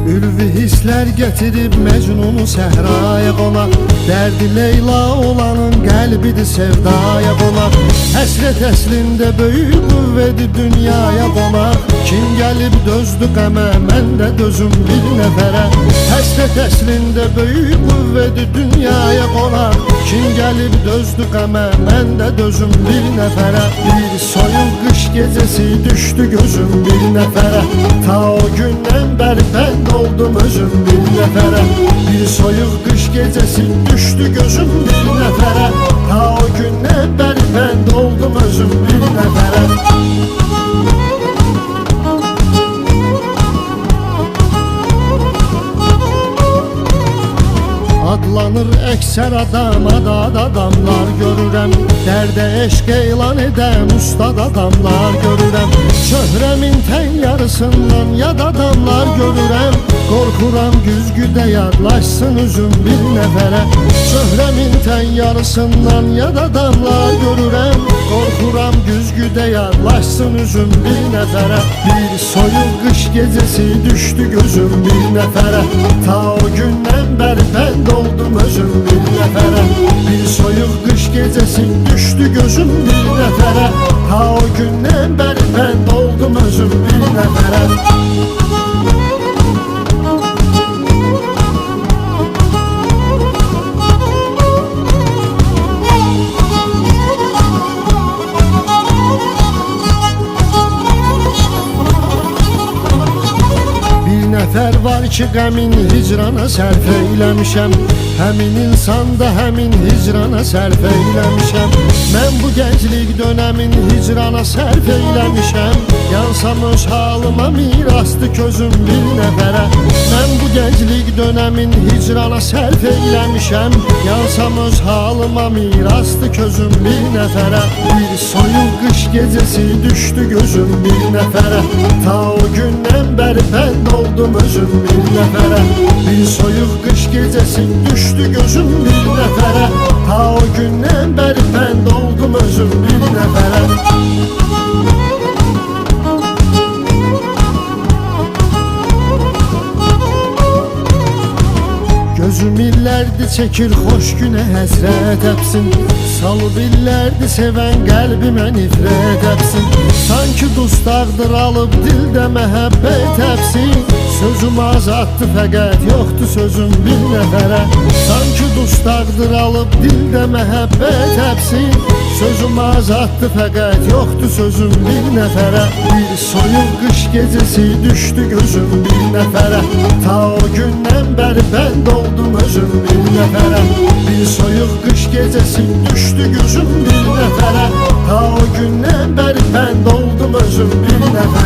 Ülvi hisler getirib Mecnun'u səhraya qonar. Derdi Leyla olanın qəlbidir sevdaya qonar. Həsrət əslində böyük qüvvədir dünyaya qonar. Kim gəlib dözdü qəmə, mən də dözüm bir nəfərə. Həsrət əslində böyük qüvvədir dünyaya qonar. Kim gəlib dözdü qəmə, mən də dözüm bir nəfərə. Bir soyuq qış gecəsi düşdü gözüm bir nəfərə. Ta o gündən bəri bənd oldum özüm bir nəfərə. Bir soyuq qış gecəsi düşdü gözüm bir nəfərə. Ta o gündən bəri bənd oldum özüm bir nəfərə. Adlanır əksər adam, adamlar görürəm. Dərdə eşq elan edəm, ustad adamlar görürəm. Şöhrəmin tən yarısından yad adamlar görürəm. Qorxuram güzgüdə yadlaşsın üzüm bir nəfərə. Şöhrəmin tən yarısından yad adamlar görürəm. Qorxuram güzgüdə yadlaşsın üzüm bir nəfərə. Bir soyuq qış gecəsi düşdü gözüm bir nəfərə. Ta o gündən bəri bənd oldum özüm bir nəfərə. Bir soyuq qış gecəsi düşdü gözüm bir nəfərə. Ta o gündən bəri bənd oldum özüm bir nəfərə. Nəfər var ki qəmin hicrana sərf eyləmişəm. Həmin insanda həmin hicrana sərf eyləmişəm. Mən bu gənclik dönəmin hicrana sərf eyləmişəm. Yansam öz halıma mirasdı közüm bir nəfərə. Mən bu gənclik dönəmin hicrana sərf eyləmişəm. Yansam öz halıma mirasdı közüm bir nəfərə. Bir soyuq qış gecəsi düşdü gözüm bir nəfərə. Ta o gündən bəri bənd oldum özüm bir nəfərə. Bir soyuq qış gecəsi düşdü gözüm bir nəfərə. Ta o gündən bəri bənd oldum özüm bir nəfərə. Gözüm illərdir çəkir xoş günə həsrət əpsin. Salıb illərdir sevən qəlbimə nifrət əpsin. Sanki dustaqdır alıb dildə məhəbbət əpsin. Sözüm azaddır fəqət yoxdur sözüm bir nəfərə. Sanki dustaqdır alıb dildə məhəbbət əpsin. Sözüm azaddır fəqət yoxdur sözüm bir nəfərə. Bir soyuq qış gecəsi düşdü gözüm bir nəfərə. Ta o gündən bəri bənd oldum özüm bir nəfərə. Bir soyuq qış gecəsi düşdü gözüm bir nəfərə. Ta o gündən bəri bənd oldum özüm bir nəfərə.